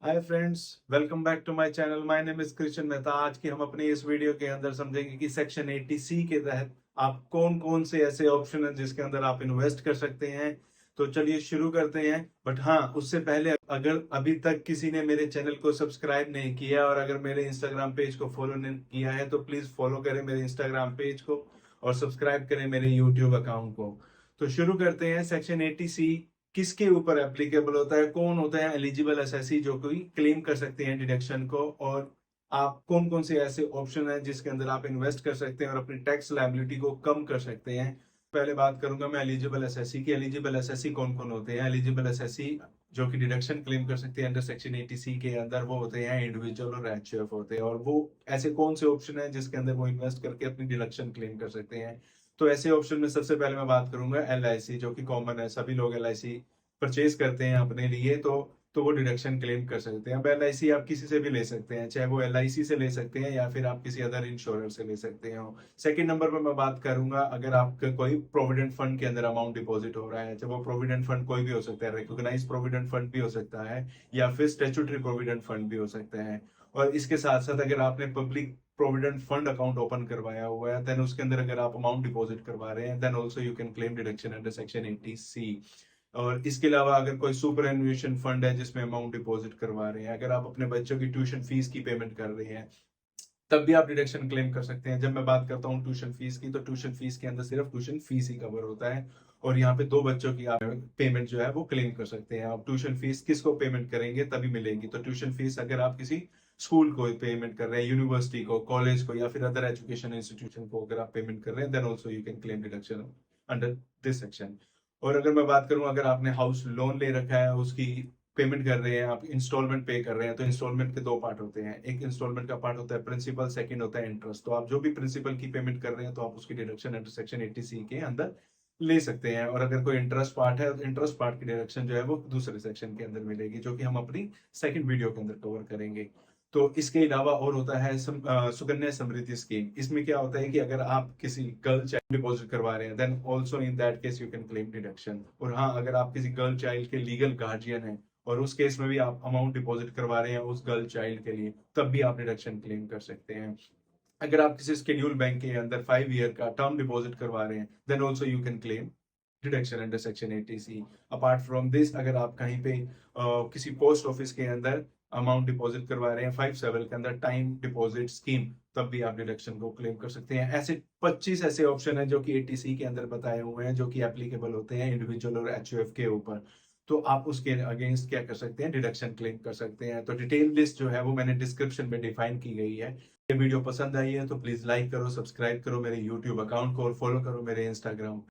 Hi friends, welcome back to my channel. My name is Krishna Mehta. आज की हम अपने इस वीडियो के अंदर समझेंगे कि सेक्शन 80C के तहत आप कौन कौन से ऐसे ऑप्शन हैं जिसके अंदर आप इन्वेस्ट कर सकते हैं। तो चलिए शुरू करते हैं। बट हाँ, उससे पहले अगर अभी तक किसी ने मेरे चैनल को सब्सक्राइब नहीं किया और अगर मेरे इंस्टाग्राम पेज को फॉलो नहीं किया है तो प्लीज फॉलो करें मेरे इंस्टाग्राम पेज को और सब्सक्राइब करें मेरे यूट्यूब अकाउंट को। तो शुरू करते हैं। सेक्शन 80C किसके ऊपर एप्लीकेबल होता है, कौन होता है एलिजिबल एसएससी जो कोई क्लेम कर सकते हैं डिडक्शन को, और आप कौन कौन से ऐसे ऑप्शन हैं जिसके अंदर आप इन्वेस्ट कर सकते हैं और अपनी टैक्स लायबिलिटी को कम कर सकते हैं। पहले बात करूंगा मैं एलिजिबल एसएससी की। एलिजिबल एसएससी कौन कौन होते हैं? एलिजिबल एसएससी जो कि डिडक्शन क्लेम कर सकते हैं अंडर सेक्शन 80C के अंदर, वो होते हैं इंडिविजुअल और एचयूएफ होते हैं। और वो ऐसे कौन से ऑप्शन हैं जिसके अंदर वो इन्वेस्ट करके अपनी डिडक्शन क्लेम कर सकते हैं? तो ऐसे ऑप्शन में सबसे पहले मैं बात करूंगा एलआईसी, जो कि कॉमन है, सभी लोग एलआईसी परचेज करते हैं अपने लिए। तो वो डिडक्शन क्लेम कर सकते हैं। अब एलआईसी आप किसी से भी ले सकते हैं, चाहे वो एलआईसी से ले सकते हैं या फिर आप किसी अदर इंश्योरेंस से ले सकते हैं। सेकंड नंबर पर मैं बात करूंगा, अगर आपका कोई प्रोविडेंट फंड के अंदर अमाउंट डिपॉजिट हो रहा है, चाहे वो प्रोविडेंट फंड कोई भी हो सकता है, रिकॉग्नाइज प्रोविडेंट फंड भी हो सकता है या फिर स्टेचुटरी प्रोविडेंट फंड भी हो सकता है। और इसके साथ साथ अगर आपने public provident fund account open करवाया हुआ है, देन उसके अंदर अगर आप अमाउंट डिपॉजिट करवा रहे हैं, then also you can claim deduction under section 80C। और इसके अलावा अगर कोई सुपर एन्युएशन फंड है जिसमें अमाउंट डिपॉजिट करवा रहे हैं, अगर आप अपने बच्चों की ट्यूशन फीस की पेमेंट कर रहे हैं, तब भी आप डिडक्शन क्लेम कर सकते हैं। जब मैं बात करता हूँ ट्यूशन फीस की, तो ट्यूशन फीस के अंदर सिर्फ ट्यूशन फीस ही कवर होता है और यहाँ पे दो बच्चों की आप पेमेंट जो है वो क्लेम कर सकते हैं। आप ट्यूशन फीस किसको पेमेंट करेंगे तभी मिलेगी। तो ट्यूशन फीस अगर आप किसी स्कूल को पेमेंट कर रहे हैं, यूनिवर्सिटी को, कॉलेज को या फिर अदर एजुकेशन इंस्टीट्यूशन को अगर आप पेमेंट कर रहे हैं, then also you can claim deduction under this section. और अगर मैं बात करूं, अगर आपने हाउस लोन ले रखा है, उसकी पेमेंट कर रहे हैं, आप इंस्टॉलमेंट पे कर रहे हैं, तो इंस्टॉलमेंट के दो पार्ट होते हैं। एक इंस्टॉलमेंट का पार्ट होता है प्रिंसिपल, सेकंड होता है इंटरेस्ट। तो आप जो भी प्रिंसिपल की पेमेंट कर रहे हैं तो आप उसकी डिडक्शन अंडर सेक्शन 80C के अंदर ले सकते हैं। और अगर कोई इंटरेस्ट पार्ट है, तो इंटरेस्ट पार्ट की डिडक्शन जो है वो दूसरे सेक्शन के अंदर मिलेगी, जो कि हम अपनी सेकंड वीडियो के अंदर कवर करेंगे। तो इसके अलावा और होता है सुकन्या समृद्धि स्कीम। इसमें क्या होता है कि अगर आप किसी गर्ल चाइल्ड डिपॉजिट करवा रहे हैं, then also in that case you can claim deduction. और हाँ, अगर आप किसी गर्ल चाइल्ड के लीगल गार्जियन हैं और उस केस में भी आप अमाउंट डिपॉजिट करवा रहे हैं उस गर्ल चाइल्ड के लिए, तब भी आप डिडक्शन क्लेम कर सकते हैं। अगर आप किसी शेड्यूल बैंक के अंदर 5 ईयर का टर्म डिपॉजिट करवा रहे हैं, then also you can claim deduction under section 80C। Apart from this, अगर आप कहीं पे किसी पोस्ट ऑफिस के अंदर अमाउंट डिपॉजिट करवा रहे हैं 5/7 के अंदर टाइम डिपॉजिट स्कीम, तब भी आप डिडक्शन को क्लेम कर सकते हैं। ऐसे 25 ऐसे ऑप्शन हैं जो कि 80C के अंदर बताए हुए हैं, जो कि एप्लीकेबल होते हैं इंडिविजुअल और एचयूएफ के ऊपर। तो आप उसके अगेंस्ट क्या कर सकते हैं? डिडक्शन क्लेम कर सकते हैं। तो डिटेल लिस्ट जो है वो मैंने डिस्क्रिप्शन में डिफाइन की गई है। ये वीडियो पसंद आई है तो प्लीज लाइक करो, सब्सक्राइब करो मेरे यूट्यूब अकाउंट को और फॉलो करो मेरे इंस्टाग्राम।